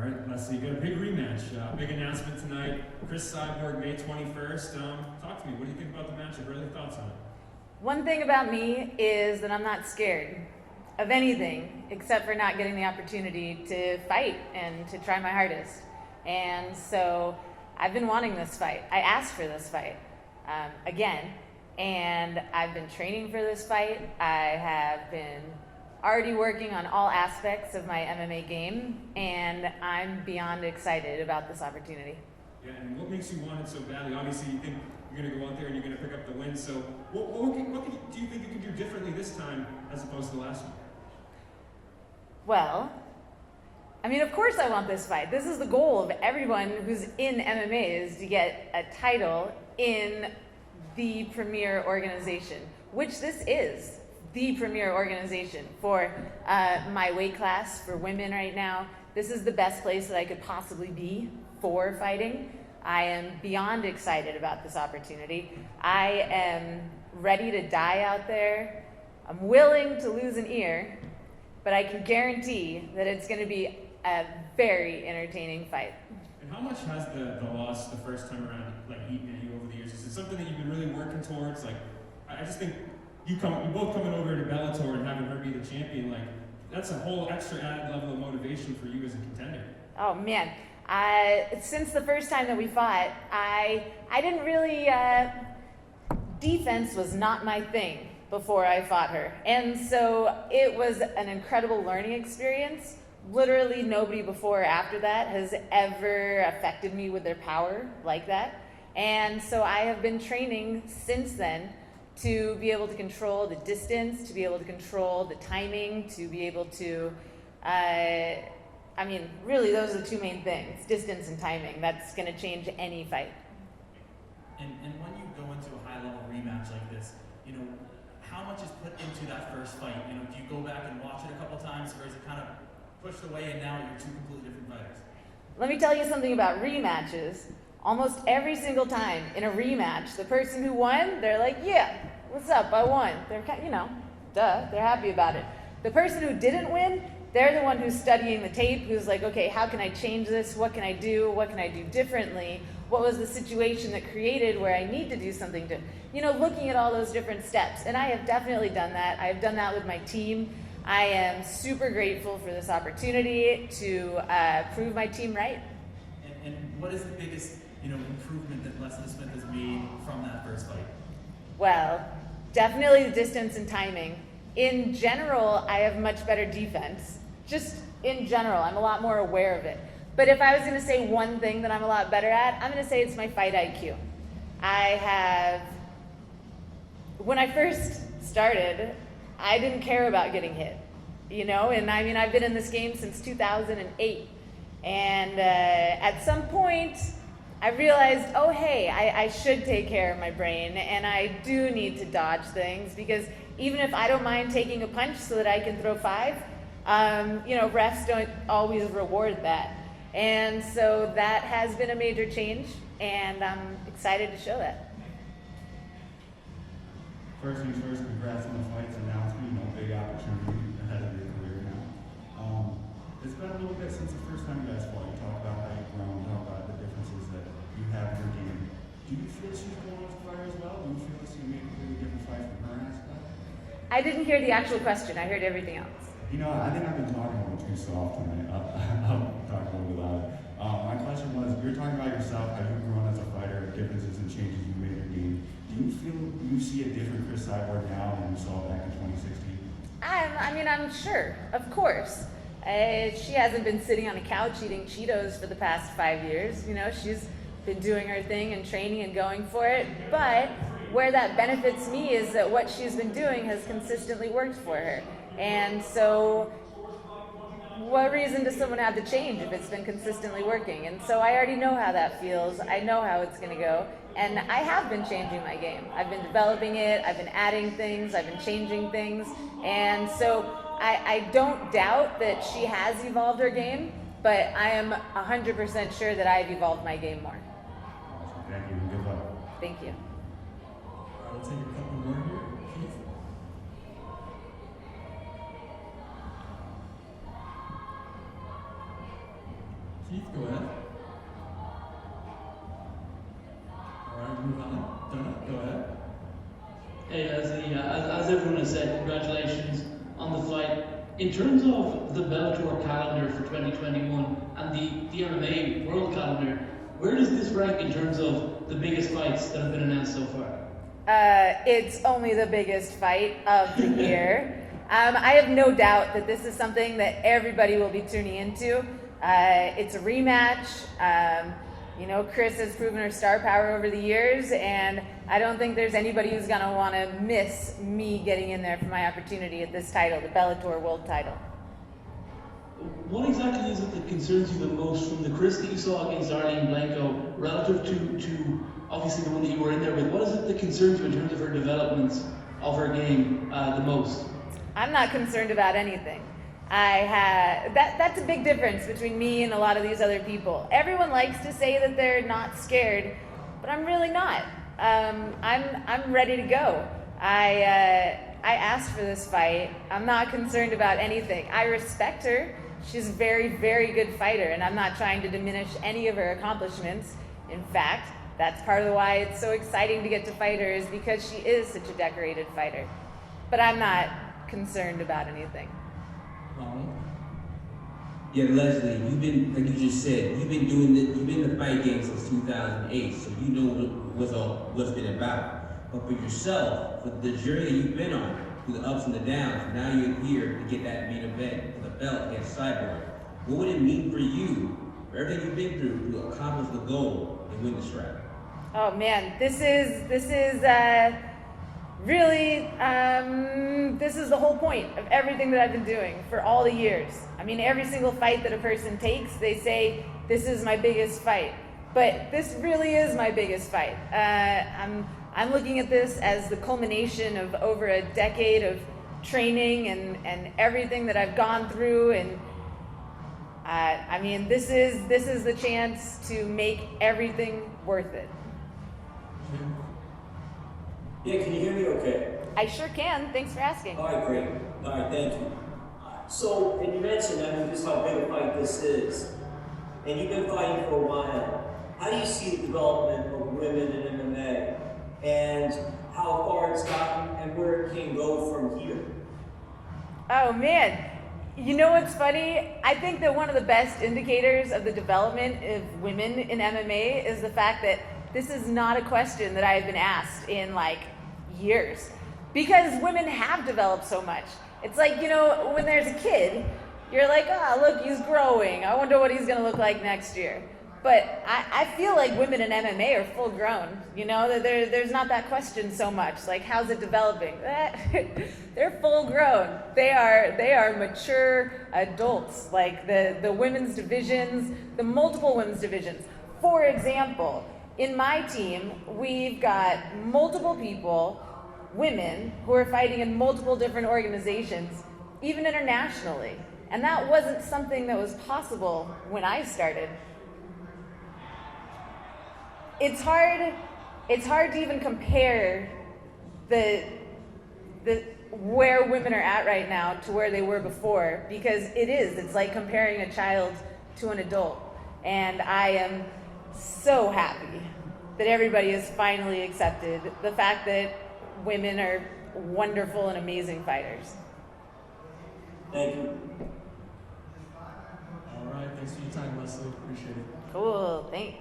All right, Leslie, you got a big rematch, big announcement tonight. Cris Cyborg, May 21st. Talk to me. What do you think about the matchup? Early thoughts on it? One thing about me is that I'm not scared of anything except for not getting the opportunity to fight and to try my hardest. And so I've been wanting this fight. I asked for this fight again, and I've been training for this fight. I have been already working on all aspects of my MMA game, and I'm beyond excited about this opportunity. Yeah, and what makes you want it so badly? Obviously, you think you're going to go out there and you're going to pick up the win. So what do you think you can do differently this time as opposed to the last one? Well, I mean, of course I want this fight. This is the goal of everyone who's in MMA, is to get a title in the premier organization, which this is. The premier organization for my weight class for women right now. This is the best place that I could possibly be for fighting. I am beyond excited about this opportunity. I am ready to die out there. I'm willing to lose an ear, but I can guarantee that it's going to be a very entertaining fight. And how much has the loss the first time around eaten at you over the years? Is it something that you've been really working towards? I just think you both coming over to Bellator and having her be the champion, that's a whole extra added level of motivation for you as a contender. Oh man, since the first time that we fought, I didn't really, defense was not my thing before I fought her. And so it was an incredible learning experience. Literally nobody before or after that has ever affected me with their power like that. And so I have been training since then to be able to control the distance, to be able to control the timing, to be able to, really those are the two main things, distance and timing. That's going to change any fight. And when you go into a high-level rematch like this, how much is put into that first fight? Do you go back and watch it a couple times, or is it kind of pushed away and now you're two completely different fighters? Let me tell you something about rematches. Almost every single time in a rematch, the person who won, they're like, yeah, what's up, I won. They're, they're happy about it. The person who didn't win, they're the one who's studying the tape, who's like, okay, how can I change this? What can I do? What can I do differently? What was the situation that created where I need to do something to, looking at all those different steps. And I have definitely done that. I have done that with my team. I am super grateful for this opportunity to prove my team right. And what is the biggest improvement that Leslie Smith has made from that first fight? Well, definitely the distance and timing. In general, I have much better defense. Just in general, I'm a lot more aware of it. But if I was going to say one thing that I'm a lot better at, I'm going to say it's my fight IQ. When I first started, I didn't care about getting hit, and I've been in this game since 2008. And at some point, I realized, oh, hey, I should take care of my brain, and I do need to dodge things, because even if I don't mind taking a punch so that I can throw 5, refs don't always reward that. And so that has been a major change, and I'm excited to show that. First things first, congrats on the fights announcement, big opportunity ahead of your career now. It's been a little bit since the first time you guys fought. You talked about how you've grown, talked about the differences that you have in your game. Do you feel she's going on fire as well? Do you feel this is going to be a completely different fight from her aspect? I didn't hear the actual question. I heard everything else. I think I've been talking a little too soft tonight. I'll talk a little bit louder. My question was, you were talking about yourself, how you've grown as a fighter, differences and changes you made in your game. Do you feel you see a different Cris Cyborg now than you saw back in 2016? I'm sure, of course. She hasn't been sitting on a couch eating Cheetos for the past 5 years. She's been doing her thing and training and going for it. But where that benefits me is that what she's been doing has consistently worked for her. And so what reason does someone have to change if it's been consistently working? And so I already know how that feels. I know how it's going to go. And I have been changing my game. I've been developing it. I've been adding things. I've been changing things. And so I don't doubt that she has evolved her game, but I am 100% sure that I've evolved my game more. Thank you. Good luck. Thank you. Let's take a couple more here. Keith? Keith, go ahead. All right, move on. Donut, go ahead. Hey, as everyone has said, congratulations on the fight. In terms of the Bellator calendar for 2021 and the MMA world calendar, where does this rank in terms of the biggest fights that have been announced so far? It's only the biggest fight of the year. I have no doubt that this is something that everybody will be tuning into. It's a rematch. Cris has proven her star power over the years, and I don't think there's anybody who's going to want to miss me getting in there for my opportunity at this title, the Bellator world title. What exactly is it that concerns you the most from the Cris that you saw against Arlene Blanco relative to obviously the one that you were in there with? What is it that concerns you in terms of her developments of her game the most? I'm not concerned about anything. That's a big difference between me and a lot of these other people. Everyone likes to say that they're not scared, but I'm really not. I'm ready to go. I asked for this fight. I'm not concerned about anything. I respect her. She's a very, very good fighter, and I'm not trying to diminish any of her accomplishments. In fact, that's part of why it's so exciting to get to fight her, is because she is such a decorated fighter. But I'm not concerned about anything. Yeah, Leslie, you've been, like you just said, you've been in the fight game since 2008, so you know what's been about. But for yourself, for the journey that you've been on, through the ups and the downs, now you're here to get that main event for the belt against Cyborg. What would it mean for you, for everything you've been through, to accomplish the goal and win the strap? Oh man, this is really, this is the whole point of everything that I've been doing for all the years. I mean, every single fight that a person takes, they say, this is my biggest fight. But this really is my biggest fight. I'm looking at this as the culmination of over a decade of training and everything that I've gone through. And I mean, this is the chance to make everything worth it. Yeah, can you hear me okay? I sure can. Thanks for asking. All right, great. All right, thank you. So, and you mentioned, just how big a fight this is. And you've been fighting for a while. How do you see the development of women in MMA? And how far it's gotten and where it can go from here? Oh man. You know what's funny? I think that one of the best indicators of the development of women in MMA is the fact that this is not a question that I have been asked in like years, because women have developed so much. It's like, when there's a kid, you're like, oh, look, he's growing. I wonder what he's going to look like next year. But I feel like women in MMA are full grown. That there's not that question so much. Like, how's it developing? They're full grown. They are mature adults. Like the women's divisions, the multiple women's divisions. For example, in my team, we've got multiple people, women, who are fighting in multiple different organizations, even internationally. And that wasn't something that was possible when I started. It's hard to even compare the where women are at right now to where they were before, because it's like comparing a child to an adult. And I am so happy that everybody has finally accepted the fact that women are wonderful and amazing fighters. Thank you. All right, thanks for your time, Leslie. Appreciate it. Cool, thanks.